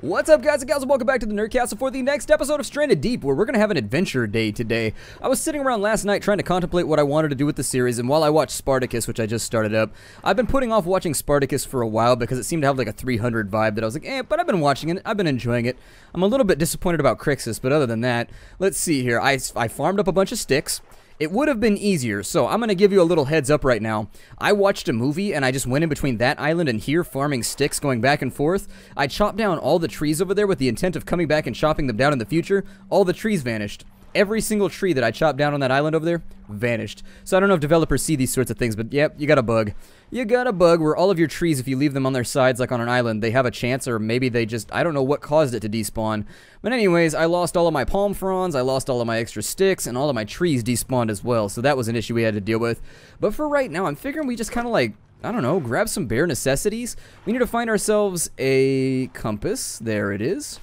What's up, guys and gals, and welcome back to the Nerdcastle for the next episode of Stranded Deep, where we're going to have an adventure day today. I was sitting around last night trying to contemplate what I wanted to do with the series, and while I watched Spartacus, which I just started up, I've been putting off watching Spartacus for a while because it seemed to have like a 300 vibe that I was like, but I've been watching it, I've been enjoying it. I'm a little bit disappointed about Crixus, but other than that, let's see here. I farmed up a bunch of sticks. It would have been easier, so I'm going to give you a little heads up right now. I watched a movie, and I just went in between that island and here farming sticks going back and forth. I chopped down all the trees over there with the intent of coming back and chopping them down in the future. All the trees vanished. Every single tree that I chopped down on that island over there vanished. So I don't know if developers see these sorts of things, but yep, you got a bug. You got a bug where all of your trees, if you leave them on their sides like on an island, they have a chance, or maybe they just, I don't know what caused it to despawn. But anyways, I lost all of my palm fronds, I lost all of my extra sticks, and all of my trees despawned as well. So that was an issue we had to deal with. But for right now, I'm figuring we just kind of like, I don't know, grab some bare necessities. We need to find ourselves a compass. There it is.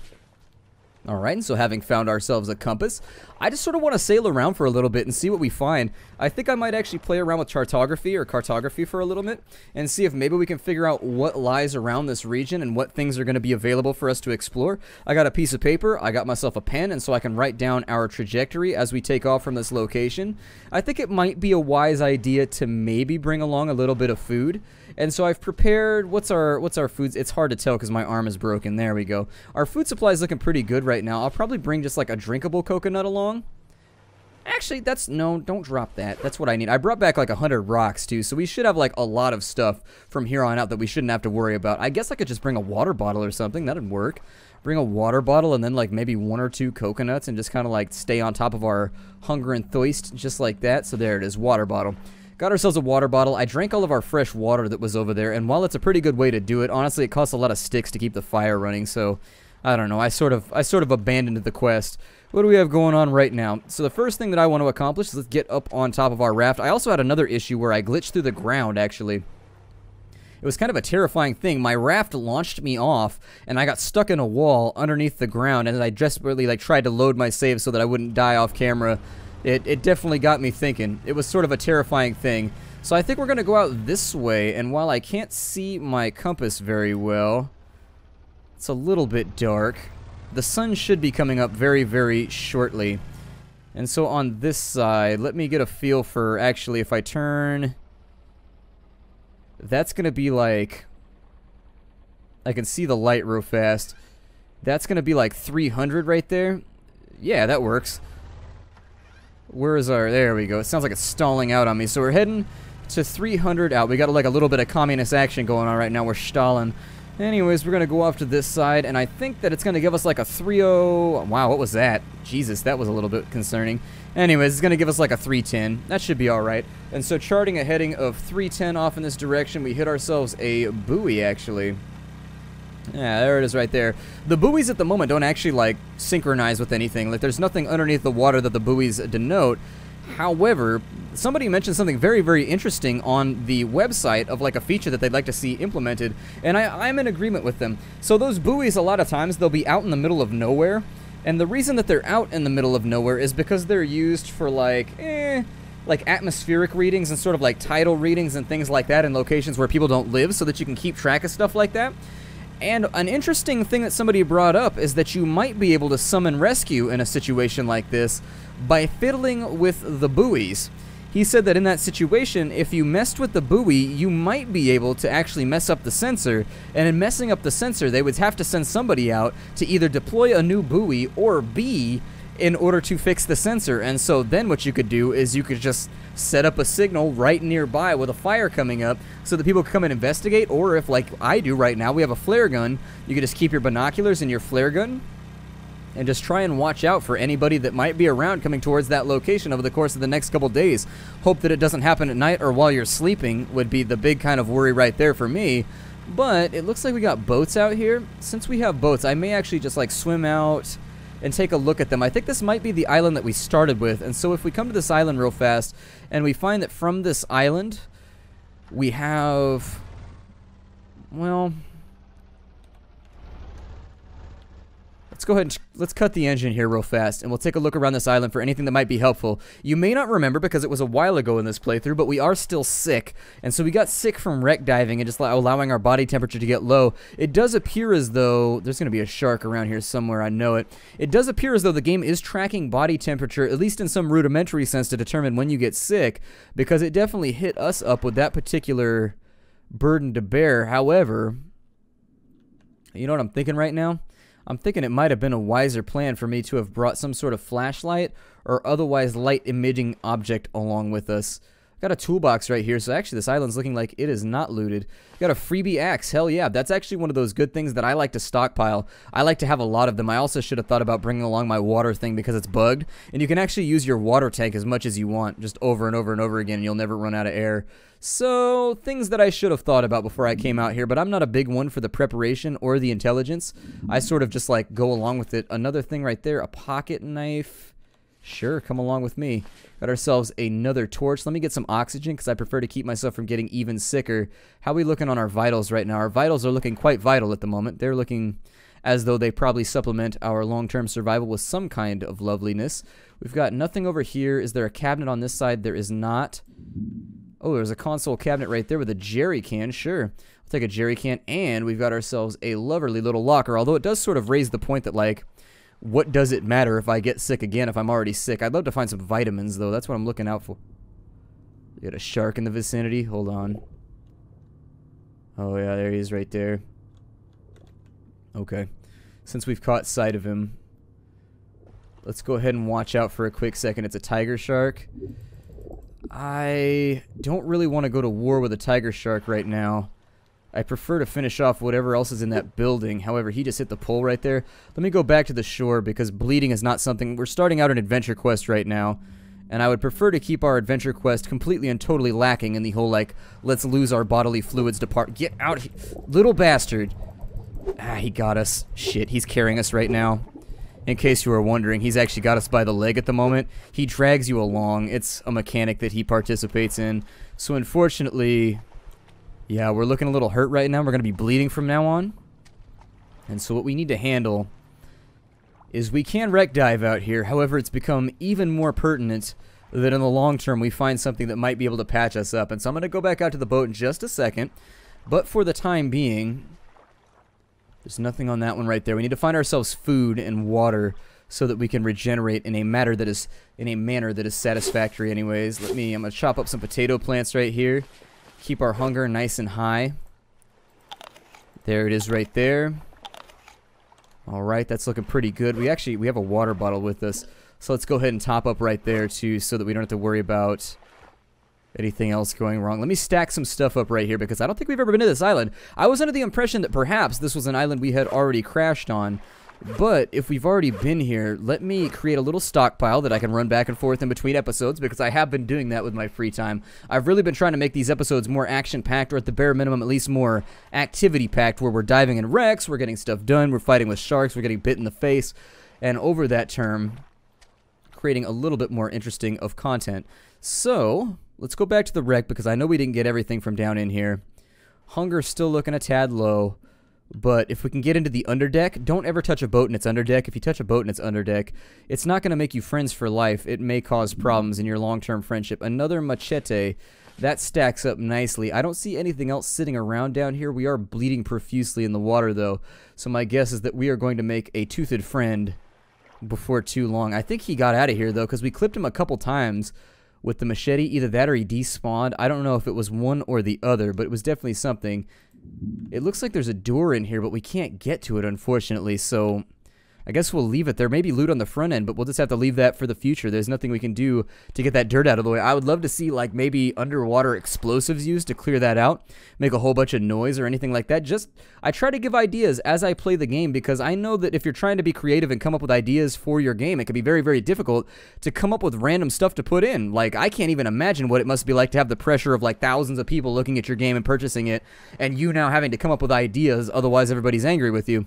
Alright, and so having found ourselves a compass, I just sort of want to sail around for a little bit and see what we find. I think I might actually play around with cartography for a little bit and see if maybe we can figure out what lies around this region and what things are going to be available for us to explore. I got a piece of paper, I got myself a pen, and so I can write down our trajectory as we take off from this location. I think it might be a wise idea to maybe bring along a little bit of food. And so I've prepared, what's our foods? It's hard to tell because my arm is broken. There we go. Our food supply is looking pretty good right now. I'll probably bring just like a drinkable coconut along. Actually, no, don't drop that. That's what I need. I brought back like 100 rocks too, so we should have like a lot of stuff from here on out that we shouldn't have to worry about. I guess I could just bring a water bottle or something. That'd work. Bring a water bottle and then like maybe 1 or 2 coconuts and just kind of like stay on top of our hunger and thirst just like that. So there it is, water bottle. Got ourselves a water bottle. I drank all of our fresh water that was over there, and while it's a pretty good way to do it, honestly, it costs a lot of sticks to keep the fire running, so I don't know. I sort of abandoned the quest. What do we have going on right now? So the first thing that I want to accomplish is let's get up on top of our raft. I also had another issue where I glitched through the ground, actually. It was kind of a terrifying thing. My raft launched me off, and I got stuck in a wall underneath the ground, and I desperately like tried to load my save so that I wouldn't die off camera. It definitely got me thinking. It was sort of a terrifying thing. So I think we're going to go out this way, and while I can't see my compass very well, it's a little bit dark. The sun should be coming up very, very shortly. And so on this side, let me get a feel for, actually, if I turn, that's going to be like, I can see the light real fast. That's going to be like 300 right there. Yeah, that works. Where is our, there we go. It sounds like it's stalling out on me. So we're heading to 300 out. We got like a little bit of communist action going on right now. We're stalling. Anyways, we're going to go off to this side, and I think that it's going to give us like a 3-0. Wow, what was that? Jesus, that was a little bit concerning. Anyways, it's going to give us like a 310. That should be alright. And so charting a heading of 310 off in this direction, we hit ourselves a buoy, actually. Yeah, there it is right there. The buoys at the moment don't actually, like, synchronize with anything. Like, there's nothing underneath the water that the buoys denote. However, somebody mentioned something very, very interesting on the website of, like, a feature that they'd like to see implemented, and I'm in agreement with them. So those buoys, a lot of times, they'll be out in the middle of nowhere, and the reason that they're out in the middle of nowhere is because they're used for, like atmospheric readings and sort of, like, tidal readings and things like that in locations where people don't live so that you can keep track of stuff like that. And an interesting thing that somebody brought up is that you might be able to summon rescue in a situation like this by fiddling with the buoys. He said that in that situation, if you messed with the buoy, you might be able to actually mess up the sensor, and in messing up the sensor, they would have to send somebody out to either deploy a new buoy or B, in order to fix the sensor. And so then what you could do is you could just set up a signal right nearby with a fire coming up so that people can come and investigate, or if, like I do right now, we have a flare gun, you could just keep your binoculars and your flare gun and just try and watch out for anybody that might be around coming towards that location over the course of the next couple days. Hope that it doesn't happen at night or while you're sleeping would be the big kind of worry right there for me. But it looks like we got boats out here. Since we have boats, I may actually just like swim out and take a look at them. I think this might be the island that we started with, and so if we come to this island real fast, and we find that from this island, we have, well, Let's go ahead and let's cut the engine here real fast, and we'll take a look around this island for anything that might be helpful. You may not remember because it was a while ago in this playthrough, but we are still sick, and so we got sick from wreck diving and just allowing our body temperature to get low. It does appear as though there's going to be a shark around here somewhere, I know it. It does appear as though the game is tracking body temperature, at least in some rudimentary sense, to determine when you get sick, because it definitely hit us up with that particular burden to bear. However, you know what I'm thinking right now? I'm thinking it might have been a wiser plan for me to have brought some sort of flashlight or otherwise light-emitting object along with us. Got a toolbox right here, so actually this island's looking like it is not looted. Got a freebie axe, hell yeah. That's actually one of those good things that I like to stockpile. I like to have a lot of them. I also should have thought about bringing along my water thing because it's bugged, and you can actually use your water tank as much as you want, just over and over and over again, and you'll never run out of air. So, things that I should have thought about before I came out here, but I'm not a big one for the preparation or the intelligence. I sort of just like go along with it. Another thing right there, a pocket knife. Sure, come along with me. Got ourselves another torch. Let me get some oxygen because I prefer to keep myself from getting even sicker. How are we looking on our vitals right now? Our vitals are looking quite vital at the moment. They're looking as though they probably supplement our long-term survival with some kind of loveliness. We've got nothing over here. Is there a cabinet on this side? There is not. Oh, there's a console cabinet right there with a jerry can. Sure. I'll take a jerry can. And we've got ourselves a lovely little locker. Although it does sort of raise the point that, like, what does it matter if I get sick again if I'm already sick? I'd love to find some vitamins, though. That's what I'm looking out for. We got a shark in the vicinity. Hold on. Oh, yeah, there he is right there. Okay. Since we've caught sight of him, let's go ahead and watch out for a quick second. It's a tiger shark. I don't really want to go to war with a tiger shark right now. I prefer to finish off whatever else is in that building. However, he just hit the pole right there. Let me go back to the shore because bleeding is not something... We're starting out an adventure quest right now, and I would prefer to keep our adventure quest completely and totally lacking in the whole, like, let's lose our bodily fluids depart. Get out here. Little bastard. Ah, he got us. Shit, he's carrying us right now. In case you were wondering, he's actually got us by the leg at the moment. He drags you along. It's a mechanic that he participates in. So unfortunately, yeah, we're looking a little hurt right now. We're going to be bleeding from now on. And so what we need to handle is we can wreck dive out here. However, it's become even more pertinent that in the long term we find something that might be able to patch us up. And so I'm going to go back out to the boat in just a second. But for the time being... There's nothing on that one right there. We need to find ourselves food and water so that we can regenerate in a manner that is satisfactory anyways. I'm going to chop up some potato plants right here. Keep our hunger nice and high. There it is right there. Alright, that's looking pretty good. We have a water bottle with us. So let's go ahead and top up right there too so that we don't have to worry about anything else going wrong. Let me stack some stuff up right here because I don't think we've ever been to this island. I was under the impression that perhaps this was an island we had already crashed on. But if we've already been here, let me create a little stockpile that I can run back and forth in between episodes because I have been doing that with my free time. I've really been trying to make these episodes more action-packed, or at the bare minimum at least more activity-packed, where we're diving in wrecks, we're getting stuff done, we're fighting with sharks, we're getting bit in the face, and over that term, creating a little bit more interesting of content. So... let's go back to the wreck because I know we didn't get everything from down in here. Hunger's still looking a tad low, but if we can get into the underdeck, don't ever touch a boat in its underdeck. If you touch a boat in its underdeck, it's not going to make you friends for life. It may cause problems in your long-term friendship. Another machete. That stacks up nicely. I don't see anything else sitting around down here. We are bleeding profusely in the water, though, so my guess is that we are going to make a toothed friend before too long. I think he got out of here, though, because we clipped him a couple times with the machete. Either that or he despawned. I don't know if it was one or the other, but it was definitely something. It looks like there's a door in here, but we can't get to it, unfortunately, so I guess we'll leave it. There may be loot on the front end, but we'll just have to leave that for the future. There's nothing we can do to get that dirt out of the way. I would love to see, like, maybe underwater explosives used to clear that out, make a whole bunch of noise or anything like that. Just, I try to give ideas as I play the game because I know that if you're trying to be creative and come up with ideas for your game, it can be very, very difficult to come up with random stuff to put in. Like, I can't even imagine what it must be like to have the pressure of, like, thousands of people looking at your game and purchasing it, and you now having to come up with ideas, otherwise everybody's angry with you.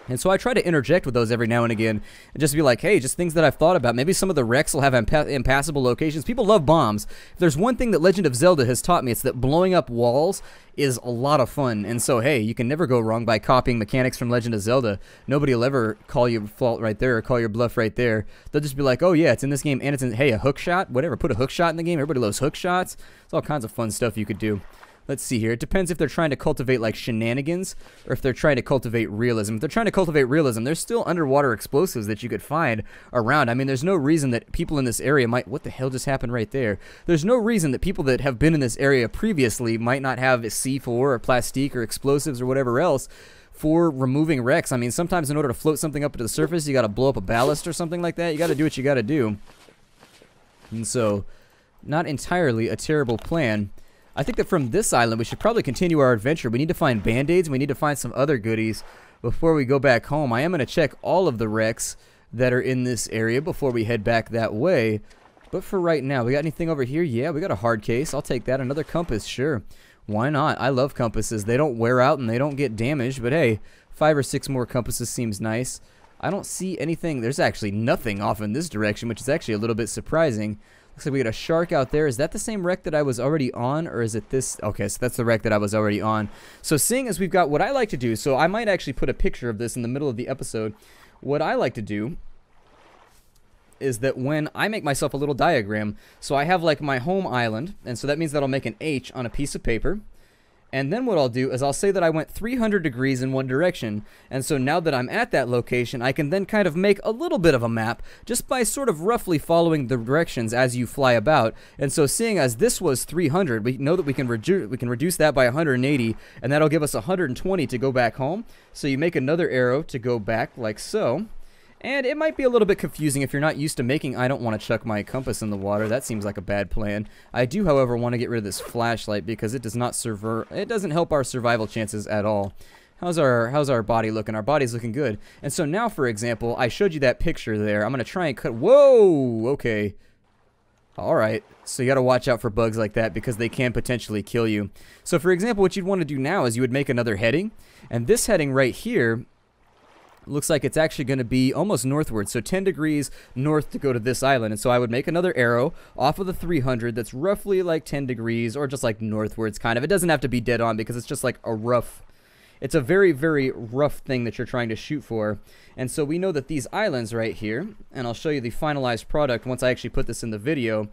And so I try to interject with those every now and again and just be like, hey, just things that I've thought about. Maybe some of the wrecks will have impassable locations. People love bombs. If there's one thing that Legend of Zelda has taught me, it's that blowing up walls is a lot of fun. And so, hey, you can never go wrong by copying mechanics from Legend of Zelda. Nobody will ever call you fault right there or call your bluff right there. They'll just be like, oh, yeah, it's in this game and it's in, hey, a hook shot, whatever. Put a hook shot in the game. Everybody loves hook shots. There's all kinds of fun stuff you could do. Let's see here. It depends if they're trying to cultivate like shenanigans or if they're trying to cultivate realism. If they're trying to cultivate realism, there's still underwater explosives that you could find around. I mean, there's no reason that people in this area might... What the hell just happened right there? There's no reason that people that have been in this area previously might not have C4 or plastique or explosives or whatever else for removing wrecks. I mean, sometimes in order to float something up to the surface, you got to blow up a ballast or something like that. You got to do what you got to do. And so, not entirely a terrible plan. I think that from this island, we should probably continue our adventure. We need to find band-aids. We need to find some other goodies before we go back home. I am going to check all of the wrecks that are in this area before we head back that way. But for right now, we got anything over here? Yeah, we got a hard case. I'll take that. Another compass, sure. Why not? I love compasses. They don't wear out and they don't get damaged. But hey, 5 or 6 more compasses seems nice. I don't see anything. There's actually nothing off in this direction, which is actually a little bit surprising. Looks like we got a shark out there. Is that the same wreck that I was already on, or is it this? Okay, so that's the wreck that I was already on. So seeing as we've got what I like to do, so I might actually put a picture of this in the middle of the episode. What I like to do is that when I make myself a little diagram, so I have like my home island, and so that means that I'll make an H on a piece of paper. And then what I'll do is I'll say that I went 300 degrees in one direction. And so now that I'm at that location, I can then kind of make a little bit of a map just by sort of roughly following the directions as you fly about. And so seeing as this was 300, we know that we can reduce that by 180, and that'll give us 120 to go back home. So you make another arrow to go back like so. And it might be a little bit confusing if you're not used to making... I don't want to chuck my compass in the water. That seems like a bad plan. I do, however, want to get rid of this flashlight because it does not it doesn't help our survival chances at all. How's our body looking? Our body's looking good. And so now, for example, I showed you that picture there. I'm going to try and cut... Whoa! Okay. Alright. So you got to watch out for bugs like that because they can potentially kill you. So, for example, what you'd want to do now is you would make another heading. And this heading right here... looks like it's actually going to be almost northward, so 10 degrees north to go to this island. And so I would make another arrow off of the 300 that's roughly like 10 degrees or just like northwards kind of. It doesn't have to be dead on because it's just like a rough, it's a very, very rough thing that you're trying to shoot for. And so we know that these islands right here, and I'll show you the finalized product once I actually put this in the video.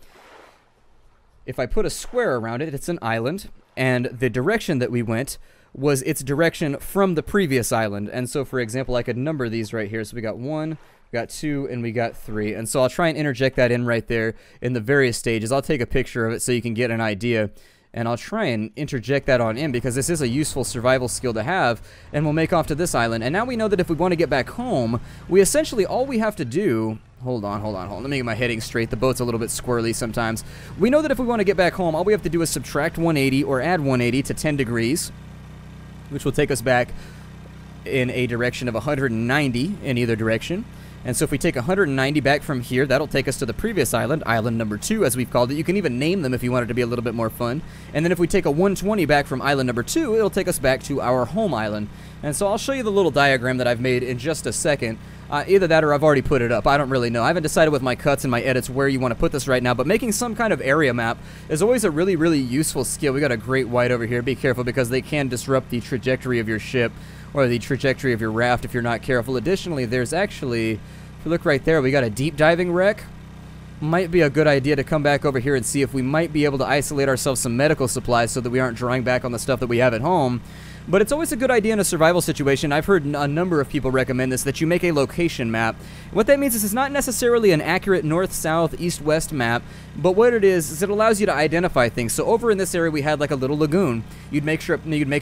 If I put a square around it, it's an island, and the direction that we went was its direction from the previous island. And so, for example, I could number these right here. So we got 1, we got 2, and we got 3. And so I'll try and interject that in right there in the various stages. I'll take a picture of it so you can get an idea. And I'll try and interject that on in because this is a useful survival skill to have. And we'll make off to this island. And now we know that if we want to get back home, we essentially, all we have to do... Hold on. Let me get my heading straight. The boat's a little bit squirrely sometimes. We know that if we want to get back home, all we have to do is subtract 180 or add 180 to 10 degrees. Which will take us back in a direction of 190 in either direction. And so if we take 190 back from here, that'll take us to the previous island, island number 2, as we've called it. You can even name them if you want it to be a little bit more fun. And then if we take a 120 back from island number 2, it'll take us back to our home island. And so I'll show you the little diagram that I've made in just a second. Either that or I've already put it up. I don't really know. I haven't decided with my cuts and my edits where you want to put this right now, but making some kind of area map is always a really, really useful skill. We got a great white over here. Be careful because they can disrupt the trajectory of your ship or the trajectory of your raft if you're not careful. Additionally, there's actually, if you look right there, we got a deep diving wreck. Might be a good idea to come back over here and see if we might be able to isolate ourselves some medical supplies so that we aren't drawing back on the stuff that we have at home. But it's always a good idea in a survival situation. I've heard a number of people recommend this, that you make a location map. What that means is it's not necessarily an accurate north, south, east, west map, but what it is it allows you to identify things. So over in this area we had like a little lagoon. You'd make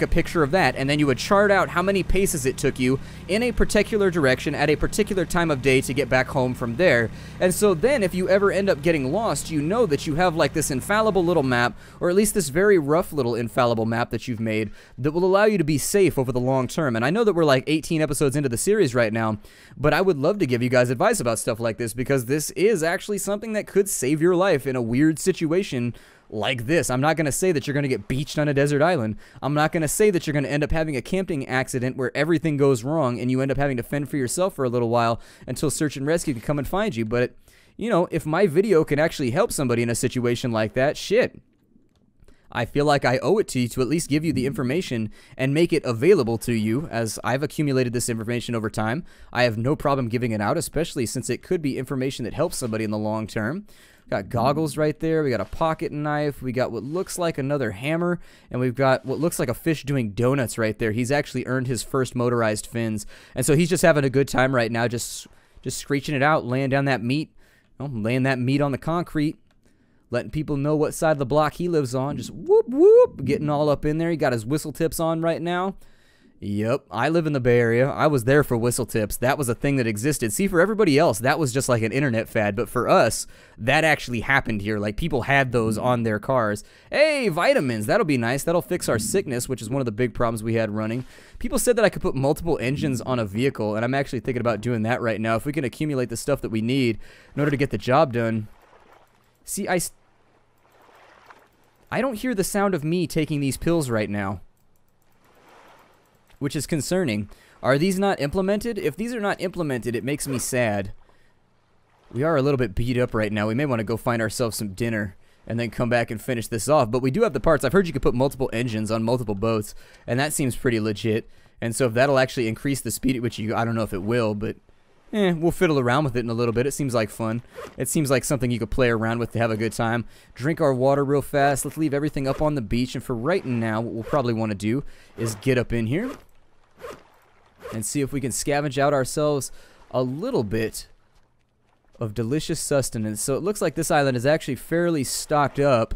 a picture of that, and then you would chart out how many paces it took you in a particular direction at a particular time of day to get back home from there. And so then if you ever end up getting lost, you know that you have like this infallible little map, or at least this very rough little infallible map that you've made that will allow you to be safe over the long term. And I know that we're like 18 episodes into the series right now, but I would love to give you guys advice about stuff like this because this is actually something that could save your life in a weird situation like this. I'm not going to say that you're going to get beached on a desert island. I'm not going to say that you're going to end up having a camping accident where everything goes wrong and you end up having to fend for yourself for a little while until search and rescue can come and find you. But, you know, if my video can actually help somebody in a situation like that, shit, I feel like I owe it to you to at least give you the information and make it available to you, as I've accumulated this information over time. I have no problem giving it out, especially since it could be information that helps somebody in the long term. Got goggles right there, we got a pocket knife, we got what looks like another hammer, and we've got what looks like a fish doing donuts right there. He's actually earned his first motorized fins, and so he's just having a good time right now, just screeching it out, laying down that meat, laying that meat on the concrete, letting people know what side of the block he lives on. Just whoop, whoop, getting all up in there. He got his whistle tips on right now. Yep, I live in the Bay Area. I was there for whistle tips. That was a thing that existed. See, for everybody else, that was just like an internet fad. But for us, that actually happened here. Like, people had those on their cars. Hey, vitamins. That'll be nice. That'll fix our sickness, which is one of the big problems we had running. People said that I could put multiple engines on a vehicle, and I'm actually thinking about doing that right now. If we can accumulate the stuff that we need in order to get the job done. See, I don't hear the sound of me taking these pills right now, which is concerning. Are these not implemented? If these are not implemented, it makes me sad. We are a little bit beat up right now. We may want to go find ourselves some dinner and then come back and finish this off. But we do have the parts. I've heard you could put multiple engines on multiple boats, and that seems pretty legit. And so if that'll actually increase the speed at which you go, I don't know if it will, but we'll fiddle around with it in a little bit. It seems like fun. It seems like something you could play around with to have a good time. Drink our water real fast. Let's leave everything up on the beach. And for right now, what we'll probably want to do is get up in here and see if we can scavenge out ourselves a little bit of delicious sustenance. So it looks like this island is actually fairly stocked up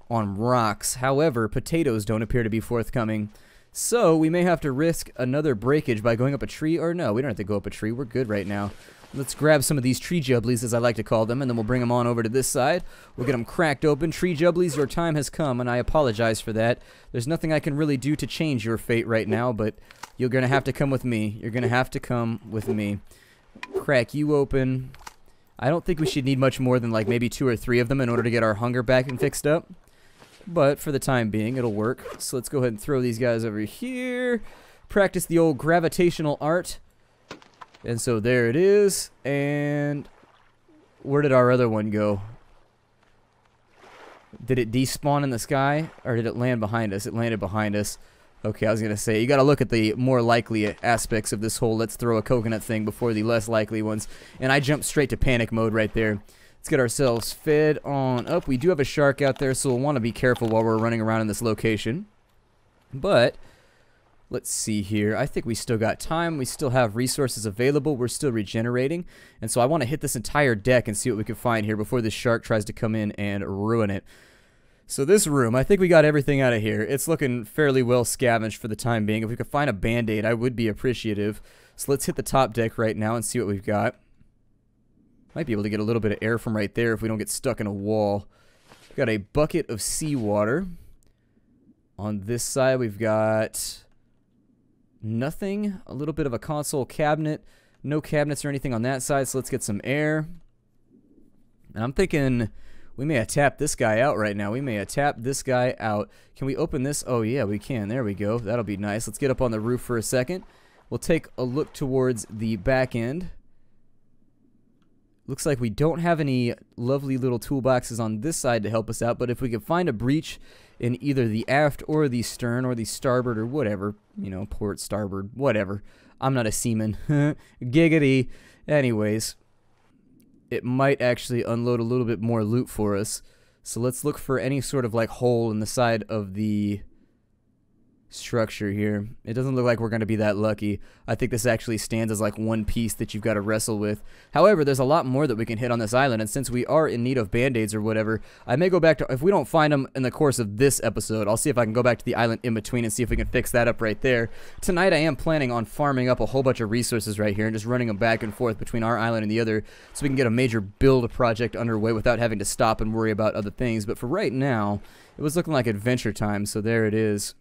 on rocks. However, potatoes don't appear to be forthcoming. So we may have to risk another breakage by going up a tree, or no, we don't have to go up a tree. We're good right now. Let's grab some of these tree jubblies, as I like to call them, and then we'll bring them on over to this side. We'll get them cracked open. Tree jubblies, your time has come, and I apologize for that. There's nothing I can really do to change your fate right now, but you're going to have to come with me. You're going to have to come with me. Crack you open. I don't think we should need much more than like maybe 2 or 3 of them in order to get our hunger back and fixed up. But for the time being, it'll work. So let's go ahead and throw these guys over here. Practice the old gravitational art. And so there it is. And where did our other one go? Did it despawn in the sky? Or did it land behind us? It landed behind us. Okay, I was going to say, you got to look at the more likely aspects of this whole let's throw a coconut thing before the less likely ones. And I jumped straight to panic mode right there. Let's get ourselves fed on up. We do have a shark out there, so we'll want to be careful while we're running around in this location. But let's see here. I think we still got time. We still have resources available. We're still regenerating. And so I want to hit this entire deck and see what we can find here before this shark tries to come in and ruin it. So this room, I think we got everything out of here. It's looking fairly well scavenged for the time being. If we could find a band-aid, I would be appreciative. So let's hit the top deck right now and see what we've got. Might be able to get a little bit of air from right there if we don't get stuck in a wall. We've got a bucket of seawater. On this side, we've got nothing. A little bit of a console cabinet. No cabinets or anything on that side, so let's get some air. And I'm thinking we may have tapped this guy out right now. We may have tapped this guy out. Can we open this? Oh, yeah, we can. There we go. That'll be nice. Let's get up on the roof for a second. We'll take a look towards the back end. Looks like we don't have any lovely little toolboxes on this side to help us out, but if we could find a breach in either the aft or the stern or the starboard or whatever, you know, port, starboard, whatever. I'm not a seaman. Giggity. Anyways, it might actually unload a little bit more loot for us. So let's look for any sort of like hole in the side of the structure here. It doesn't look like we're going to be that lucky. I think this actually stands as like one piece that you've got to wrestle with. However, there's a lot more that we can hit on this island, and since we are in need of band-aids or whatever, I may go back to, if we don't find them in the course of this episode, I'll see if I can go back to the island in between and see if we can fix that up right there. Tonight I am planning on farming up a whole bunch of resources right here and just running them back and forth between our island and the other so we can get a major build project underway without having to stop and worry about other things. But for right now, it was looking like adventure time, so there it is.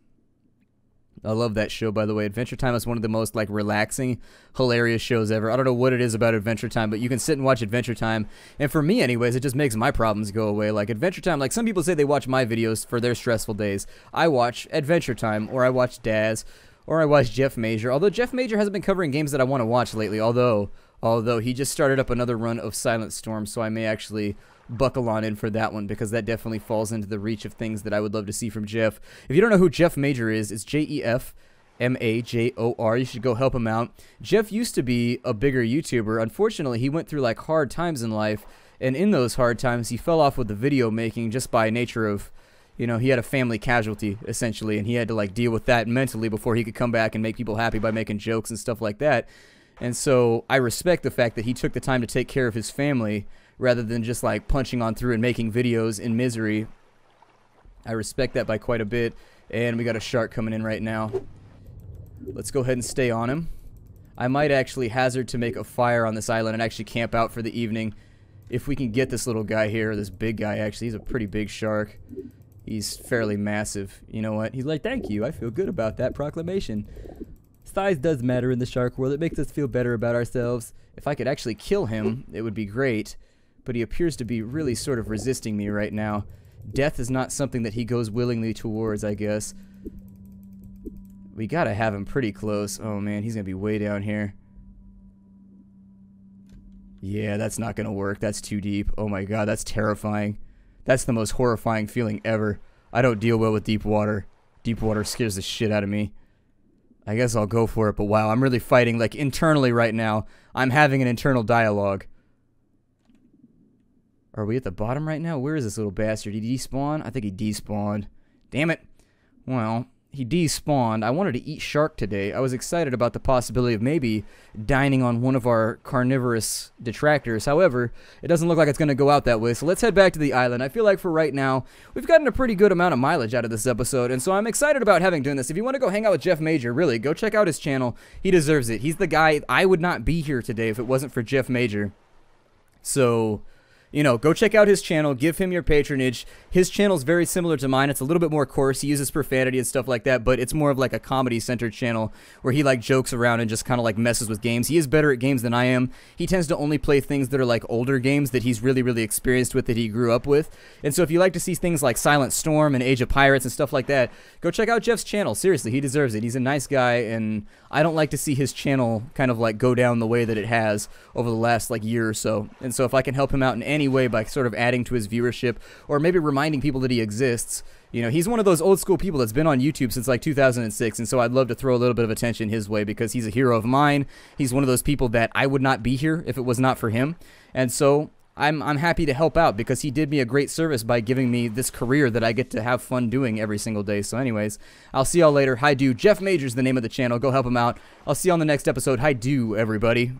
I love that show, by the way. Adventure Time is one of the most, like, relaxing, hilarious shows ever. I don't know what it is about Adventure Time, but you can sit and watch Adventure Time, and for me, anyways, it just makes my problems go away. Like, Adventure Time, like, some people say they watch my videos for their stressful days. I watch Adventure Time, or I watch Daz, or I watch Jeff Major, although Jeff Major hasn't been covering games that I want to watch lately, although he just started up another run of Silent Storm, so I may actually buckle on in for that one, because that definitely falls into the reach of things that I would love to see from Jeff. If you don't know who Jeff Major is, it's Jefmajor. You should go help him out. Jeff used to be a bigger YouTuber. Unfortunately, he went through like hard times in life, and in those hard times, he fell off with the video making just by nature of, you know, he had a family casualty, essentially, and he had to like deal with that mentally before he could come back and make people happy by making jokes and stuff like that. And so I respect the fact that he took the time to take care of his family rather than just like punching on through and making videos in misery. I respect that by quite a bit. And we got a shark coming in right now. Let's go ahead and stay on him. I might actually hazard to make a fire on this island and actually camp out for the evening if we can get this little guy here, or this big guy actually. He's a pretty big shark. He's fairly massive. You know what? He's like, thank you. I feel good about that proclamation. Size does matter in the shark world. It makes us feel better about ourselves. If I could actually kill him, it would be great. But he appears to be really sort of resisting me right now. Death is not something that he goes willingly towards, I guess. We gotta have him pretty close. Oh man, he's gonna be way down here. Yeah, that's not gonna work. That's too deep. Oh my god, that's terrifying. That's the most horrifying feeling ever. I don't deal well with deep water. Deep water scares the shit out of me. I guess I'll go for it, but wow, I'm really fighting, like, internally right now. I'm having an internal dialogue. Are we at the bottom right now? Where is this little bastard? Did he despawn? I think he despawned. Damn it. Well, he despawned. I wanted to eat shark today. I was excited about the possibility of maybe dining on one of our carnivorous detractors. However, it doesn't look like it's going to go out that way, so let's head back to the island. I feel like for right now, we've gotten a pretty good amount of mileage out of this episode, and so I'm excited about having done this. If you want to go hang out with Jeff Major, really, go check out his channel. He deserves it. He's the guy. I would not be here today if it wasn't for Jeff Major. So, you know, go check out his channel, give him your patronage. His channel's very similar to mine. It's a little bit more coarse. He uses profanity and stuff like that, but it's more of like a comedy-centered channel where he like jokes around and just kind of like messes with games. He is better at games than I am. He tends to only play things that are like older games that he's really, really experienced with, that he grew up with. And so if you like to see things like Silent Storm and Age of Pirates and stuff like that, go check out Jeff's channel. Seriously, he deserves it. He's a nice guy, and I don't like to see his channel kind of like go down the way that it has over the last like year or so. And so if I can help him out in any way by sort of adding to his viewership, or maybe reminding people that he exists, you know, he's one of those old school people that's been on YouTube since like 2006, and so I'd love to throw a little bit of attention his way because he's a hero of mine. He's one of those people that I would not be here if it was not for him, and so I'm happy to help out because he did me a great service by giving me this career that I get to have fun doing every single day. So anyways, I'll see y'all later. Hi do. Jeff Major's the name of the channel. Go help him out. I'll see you on the next episode. Hi do, everybody.